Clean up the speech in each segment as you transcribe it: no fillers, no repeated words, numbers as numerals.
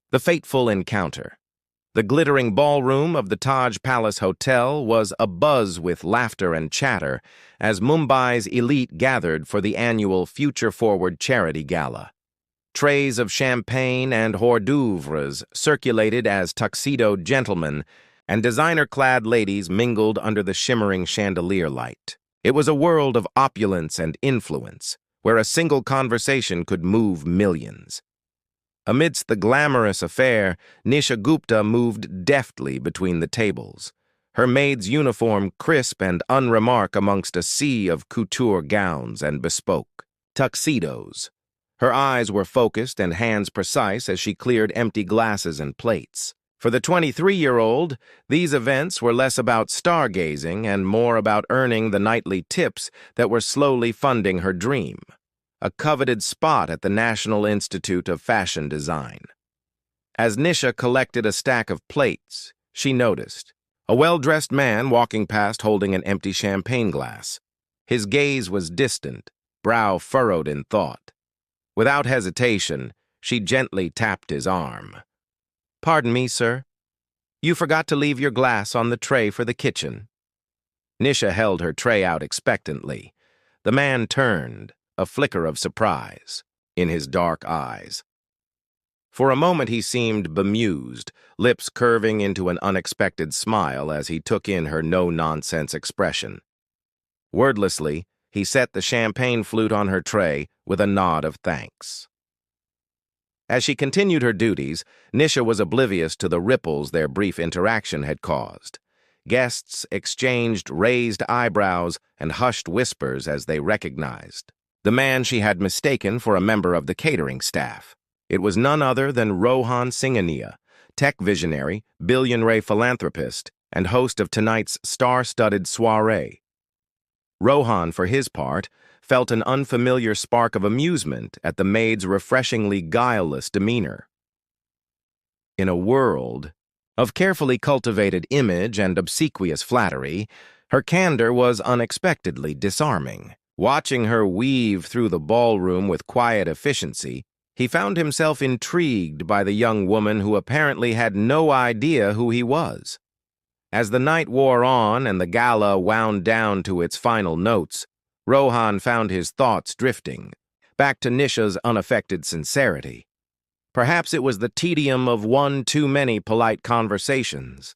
The fateful encounter. The glittering ballroom of the Taj Palace Hotel was abuzz with laughter and chatter as Mumbai's elite gathered for the annual Future Forward Charity Gala. Trays of champagne and hors d'oeuvres circulated as tuxedoed gentlemen and designer-clad ladies mingled under the shimmering chandelier light. It was a world of opulence and influence, where a single conversation could move millions. Amidst the glamorous affair, Nisha Gupta moved deftly between the tables, her maid's uniform crisp and unremarked amongst a sea of couture gowns and bespoke tuxedos. Her eyes were focused and hands precise as she cleared empty glasses and plates. For the 23-year-old, these events were less about stargazing and more about earning the nightly tips that were slowly funding her dream, a coveted spot at the National Institute of Fashion Design. As Nisha collected a stack of plates, she noticed a well-dressed man walking past holding an empty champagne glass. His gaze was distant, brow furrowed in thought. Without hesitation, she gently tapped his arm. "Pardon me, sir. You forgot to leave your glass on the tray for the kitchen." Nisha held her tray out expectantly. The man turned, a flicker of surprise in his dark eyes. For a moment he seemed bemused, lips curving into an unexpected smile as he took in her no-nonsense expression. Wordlessly, he set the champagne flute on her tray with a nod of thanks. As she continued her duties, Nisha was oblivious to the ripples their brief interaction had caused. Guests exchanged raised eyebrows and hushed whispers as they recognized the man she had mistaken for a member of the catering staff. It was none other than Rohan Singhania, tech visionary, billionaire philanthropist, and host of tonight's star-studded soiree. Rohan, for his part, felt an unfamiliar spark of amusement at the maid's refreshingly guileless demeanor. In a world of carefully cultivated image and obsequious flattery, her candor was unexpectedly disarming. Watching her weave through the ballroom with quiet efficiency, he found himself intrigued by the young woman who apparently had no idea who he was. As the night wore on and the gala wound down to its final notes, Rohan found his thoughts drifting, back to Nisha's unaffected sincerity. Perhaps it was the tedium of one too many polite conversations,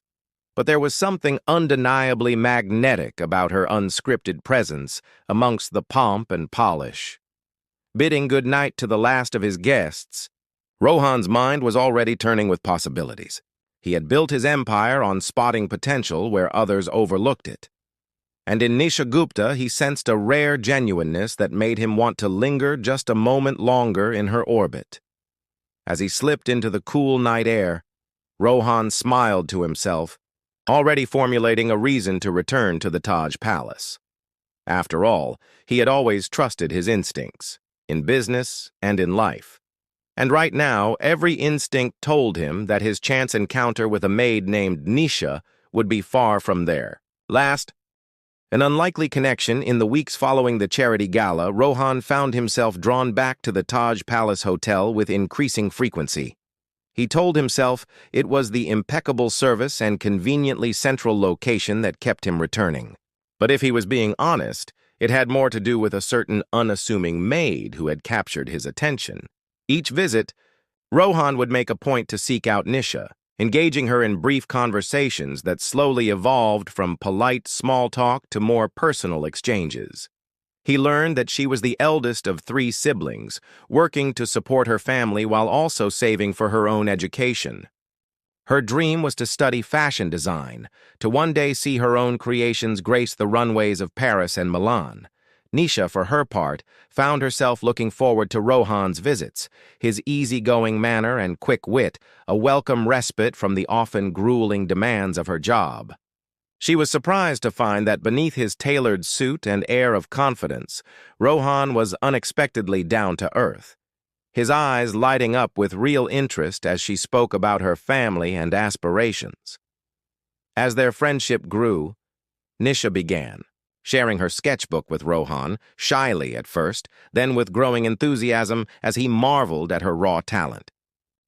but there was something undeniably magnetic about her unscripted presence amongst the pomp and polish. Bidding good night to the last of his guests, Rohan's mind was already turning with possibilities. He had built his empire on spotting potential where others overlooked it. And in Nisha Gupta, he sensed a rare genuineness that made him want to linger just a moment longer in her orbit. As he slipped into the cool night air, Rohan smiled to himself, already formulating a reason to return to the Taj Palace. After all, he had always trusted his instincts, in business and in life. And right now, every instinct told him that his chance encounter with a maid named Nisha would be far from there. Last, an unlikely connection in the weeks following the charity gala, Rohan found himself drawn back to the Taj Palace Hotel with increasing frequency. He told himself it was the impeccable service and conveniently central location that kept him returning. But if he was being honest, it had more to do with a certain unassuming maid who had captured his attention. Each visit, Rohan would make a point to seek out Nisha, engaging her in brief conversations that slowly evolved from polite small talk to more personal exchanges. He learned that she was the eldest of 3 siblings, working to support her family while also saving for her own education. Her dream was to study fashion design, to one day see her own creations grace the runways of Paris and Milan. Nisha, for her part, found herself looking forward to Rohan's visits, his easygoing manner and quick wit, a welcome respite from the often grueling demands of her job. She was surprised to find that beneath his tailored suit and air of confidence, Rohan was unexpectedly down to earth, his eyes lighting up with real interest as she spoke about her family and aspirations. As their friendship grew, Nisha began, sharing her sketchbook with Rohan, shyly at first, then with growing enthusiasm as he marveled at her raw talent.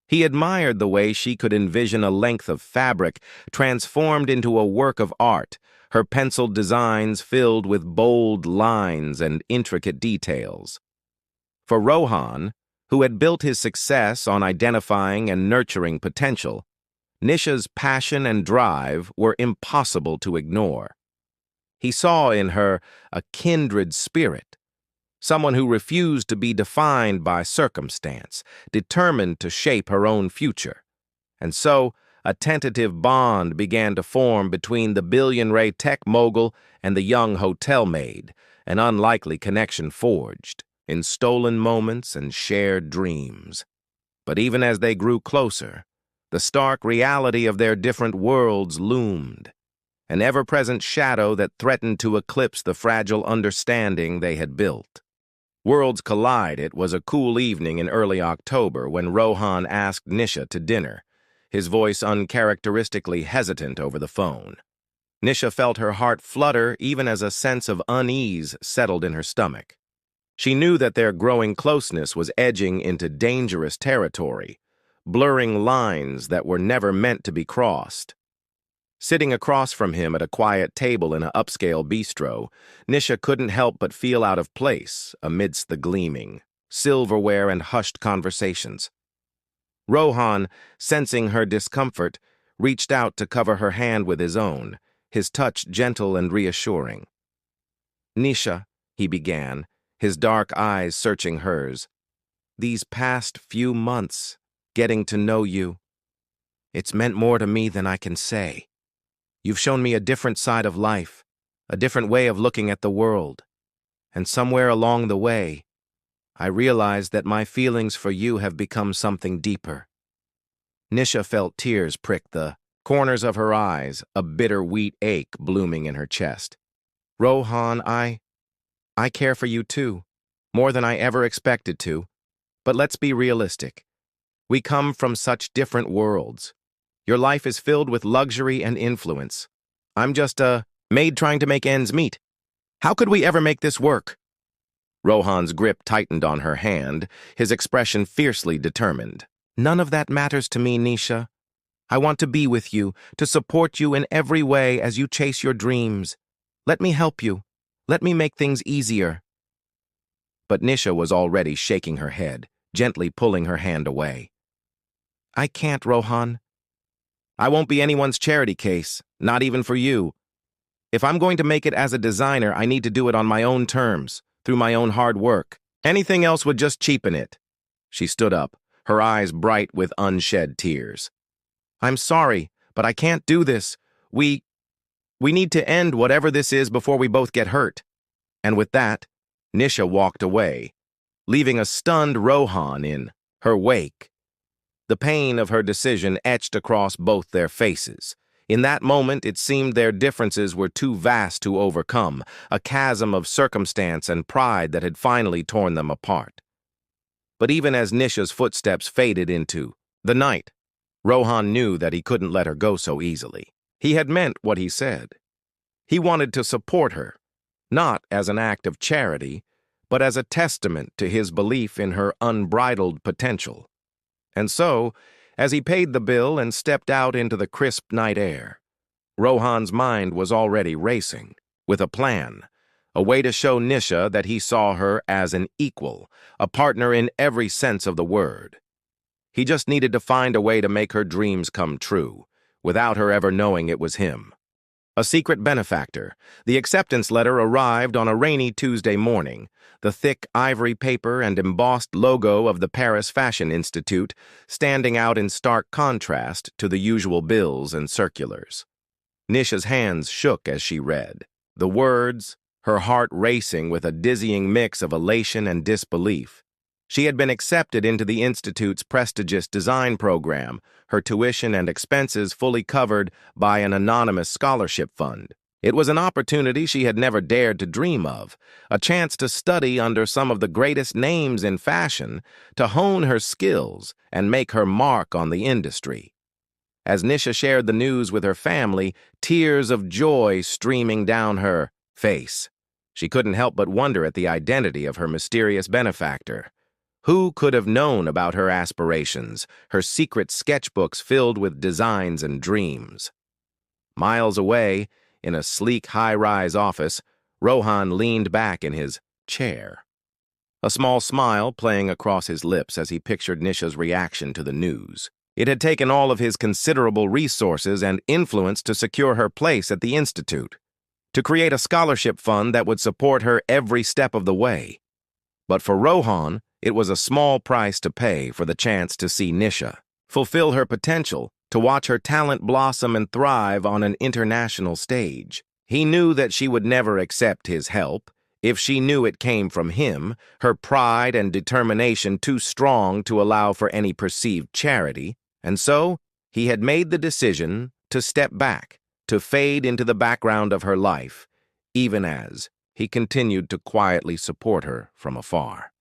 He admired the way she could envision a length of fabric transformed into a work of art, her penciled designs filled with bold lines and intricate details. For Rohan, who had built his success on identifying and nurturing potential, Nisha's passion and drive were impossible to ignore. He saw in her a kindred spirit, someone who refused to be defined by circumstance, determined to shape her own future. And so, a tentative bond began to form between the billionaire tech mogul and the young hotel maid, an unlikely connection forged in stolen moments and shared dreams. But even as they grew closer, the stark reality of their different worlds loomed, an ever-present shadow that threatened to eclipse the fragile understanding they had built. Worlds collide. It was a cool evening in early October when Rohan asked Nisha to dinner, his voice uncharacteristically hesitant over the phone. Nisha felt her heart flutter even as a sense of unease settled in her stomach. She knew that their growing closeness was edging into dangerous territory, blurring lines that were never meant to be crossed. Sitting across from him at a quiet table in an upscale bistro, Nisha couldn't help but feel out of place amidst the gleaming silverware and hushed conversations. Rohan, sensing her discomfort, reached out to cover her hand with his own, his touch gentle and reassuring. "Nisha," he began, his dark eyes searching hers, "these past few months, getting to know you, it's meant more to me than I can say. You've shown me a different side of life, a different way of looking at the world. And somewhere along the way, I realized that my feelings for you have become something deeper." Nisha felt tears prick the corners of her eyes, a bitter wheat ache blooming in her chest. "Rohan, I care for you too, more than I ever expected to. But let's be realistic. We come from such different worlds. Your life is filled with luxury and influence. I'm just a maid trying to make ends meet. How could we ever make this work?" Rohan's grip tightened on her hand, his expression fiercely determined. "None of that matters to me, Nisha. I want to be with you, to support you in every way as you chase your dreams. Let me help you. Let me make things easier." But Nisha was already shaking her head, gently pulling her hand away. "I can't, Rohan. I won't be anyone's charity case, not even for you. If I'm going to make it as a designer, I need to do it on my own terms, through my own hard work. Anything else would just cheapen it." She stood up, her eyes bright with unshed tears. "I'm sorry, but I can't do this. We need to end whatever this is before we both get hurt." And with that, Nisha walked away, leaving a stunned Rohan in her wake. The pain of her decision etched across both their faces. In that moment, it seemed their differences were too vast to overcome, a chasm of circumstance and pride that had finally torn them apart. But even as Nisha's footsteps faded into the night, Rohan knew that he couldn't let her go so easily. He had meant what he said. He wanted to support her, not as an act of charity, but as a testament to his belief in her unbridled potential. And so, as he paid the bill and stepped out into the crisp night air, Rohan's mind was already racing, with a plan, a way to show Nisha that he saw her as an equal, a partner in every sense of the word. He just needed to find a way to make her dreams come true, without her ever knowing it was him. A secret benefactor. The acceptance letter arrived on a rainy Tuesday morning, the thick ivory paper and embossed logo of the Paris Fashion Institute standing out in stark contrast to the usual bills and circulars. Nisha's hands shook as she read. The words, her heart racing with a dizzying mix of elation and disbelief. She had been accepted into the Institute's prestigious design program, her tuition and expenses fully covered by an anonymous scholarship fund. It was an opportunity she had never dared to dream of, a chance to study under some of the greatest names in fashion, to hone her skills and make her mark on the industry. As Nisha shared the news with her family, tears of joy streaming down her face. She couldn't help but wonder at the identity of her mysterious benefactor. Who could have known about her aspirations, her secret sketchbooks filled with designs and dreams? Miles away, in a sleek high-rise office, Rohan leaned back in his chair, a small smile playing across his lips as he pictured Nisha's reaction to the news. It had taken all of his considerable resources and influence to secure her place at the institute, to create a scholarship fund that would support her every step of the way. But for Rohan, it was a small price to pay for the chance to see Nisha fulfill her potential, to watch her talent blossom and thrive on an international stage. He knew that she would never accept his help, if she knew it came from him, her pride and determination too strong to allow for any perceived charity, and so he had made the decision to step back, to fade into the background of her life, even as he continued to quietly support her from afar.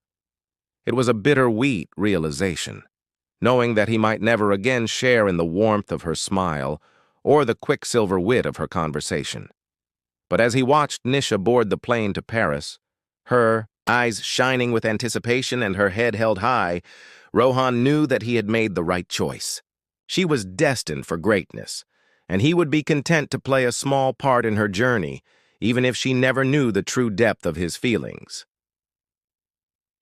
It was a bittersweet realization, knowing that he might never again share in the warmth of her smile or the quicksilver wit of her conversation. But as he watched Nisha board the plane to Paris, her eyes shining with anticipation and her head held high, Rohan knew that he had made the right choice. She was destined for greatness, and he would be content to play a small part in her journey, even if she never knew the true depth of his feelings.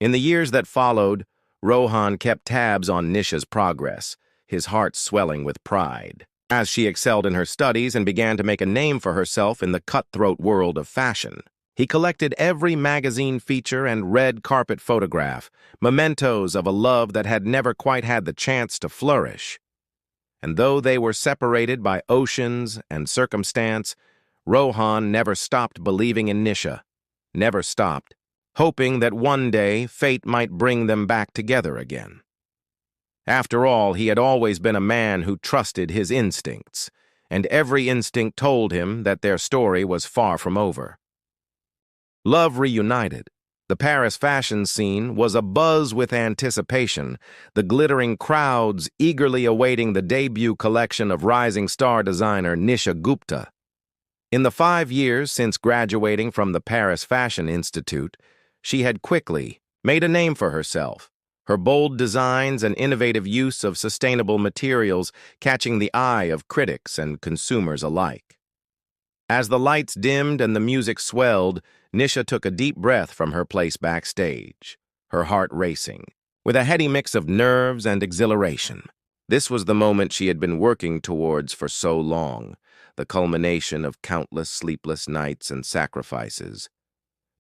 In the years that followed, Rohan kept tabs on Nisha's progress, his heart swelling with pride. As she excelled in her studies and began to make a name for herself in the cutthroat world of fashion, he collected every magazine feature and red carpet photograph, mementos of a love that had never quite had the chance to flourish. And though they were separated by oceans and circumstance, Rohan never stopped believing in Nisha, never stopped, hoping that one day fate might bring them back together again. After all, he had always been a man who trusted his instincts, and every instinct told him that their story was far from over. Love reunited. The Paris fashion scene was abuzz with anticipation, the glittering crowds eagerly awaiting the debut collection of rising star designer Nisha Gupta. In the 5 years since graduating from the Paris Fashion Institute, she had quickly made a name for herself, her bold designs and innovative use of sustainable materials catching the eye of critics and consumers alike. As the lights dimmed and the music swelled, Nisha took a deep breath from her place backstage, her heart racing, with a heady mix of nerves and exhilaration. This was the moment she had been working towards for so long, the culmination of countless sleepless nights and sacrifices.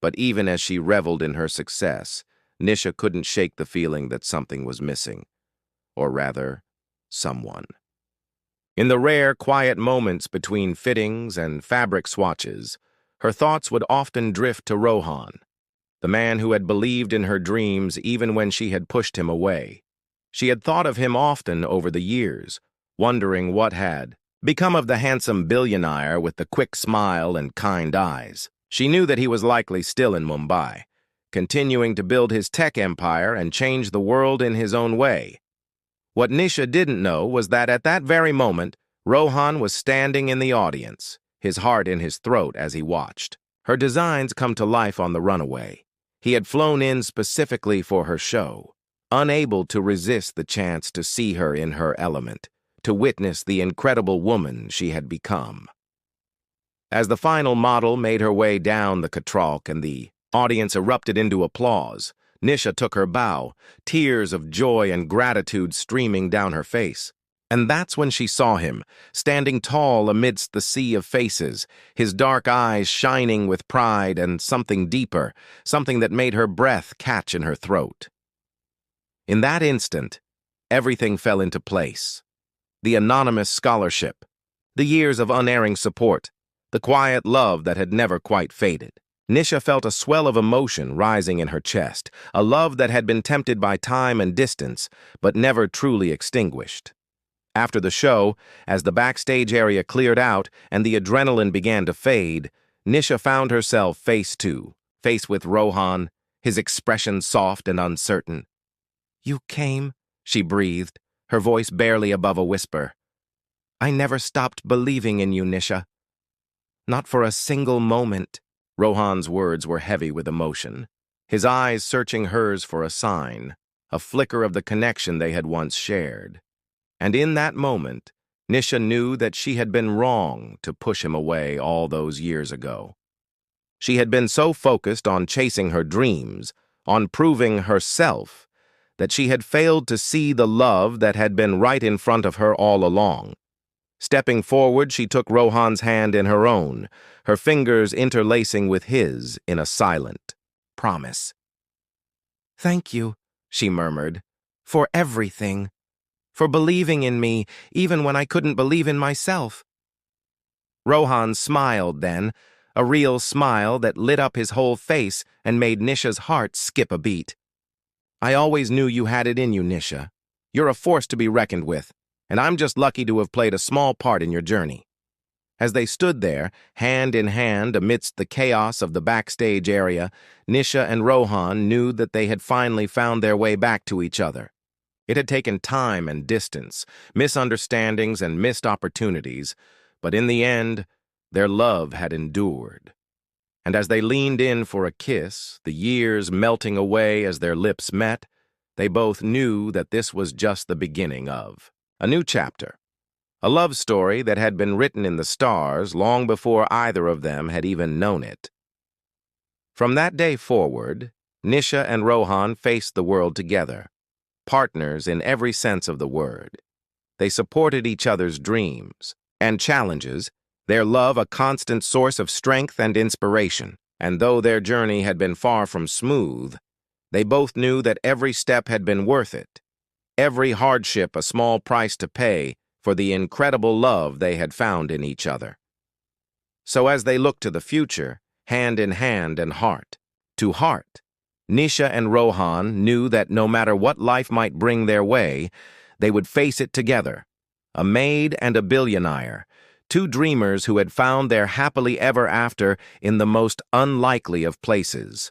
But even as she reveled in her success, Nisha couldn't shake the feeling that something was missing, or rather, someone. In the rare, quiet moments between fittings and fabric swatches, her thoughts would often drift to Rohan, the man who had believed in her dreams even when she had pushed him away. She had thought of him often over the years, wondering what had become of the handsome billionaire with the quick smile and kind eyes. She knew that he was likely still in Mumbai, continuing to build his tech empire and change the world in his own way. What Nisha didn't know was that at that very moment, Rohan was standing in the audience, his heart in his throat as he watched her designs come to life on the runaway. He had flown in specifically for her show, unable to resist the chance to see her in her element, to witness the incredible woman she had become. As the final model made her way down the catwalk and the audience erupted into applause, Nisha took her bow, tears of joy and gratitude streaming down her face. And that's when she saw him, standing tall amidst the sea of faces, his dark eyes shining with pride and something deeper, something that made her breath catch in her throat. In that instant, everything fell into place. The anonymous scholarship, the years of unerring support, the quiet love that had never quite faded. Nisha felt a swell of emotion rising in her chest, a love that had been tempted by time and distance, but never truly extinguished. After the show, as the backstage area cleared out and the adrenaline began to fade, Nisha found herself face with Rohan, his expression soft and uncertain. "You came," she breathed, her voice barely above a whisper. "I never stopped believing in you, Nisha. Not for a single moment." Rohan's words were heavy with emotion, his eyes searching hers for a sign. a flicker of the connection they had once shared. And in that moment, Nisha knew that she had been wrong to push him away all those years ago. She had been so focused on chasing her dreams, on proving herself, that she had failed to see the love that had been right in front of her all along. Stepping forward, she took Rohan's hand in her own, her fingers interlacing with his in a silent promise. "Thank you," she murmured, "for everything, for believing in me even when I couldn't believe in myself." Rohan smiled then, a real smile that lit up his whole face and made Nisha's heart skip a beat. "I always knew you had it in you, Nisha. You're a force to be reckoned with, and I'm just lucky to have played a small part in your journey." As they stood there, hand in hand amidst the chaos of the backstage area, Nisha and Rohan knew that they had finally found their way back to each other. It had taken time and distance, misunderstandings and missed opportunities, but in the end, their love had endured. And as they leaned in for a kiss, the years melting away as their lips met, they both knew that this was just the beginning of a new chapter, a love story that had been written in the stars long before either of them had even known it. From that day forward, Nisha and Rohan faced the world together, partners in every sense of the word. They supported each other's dreams and challenges, their love a constant source of strength and inspiration. And though their journey had been far from smooth, they both knew that every step had been worth it, every hardship a small price to pay for the incredible love they had found in each other. So as they looked to the future, hand in hand and heart to heart, Nisha and Rohan knew that no matter what life might bring their way, they would face it together, a maid and a billionaire, two dreamers who had found their happily ever after in the most unlikely of places.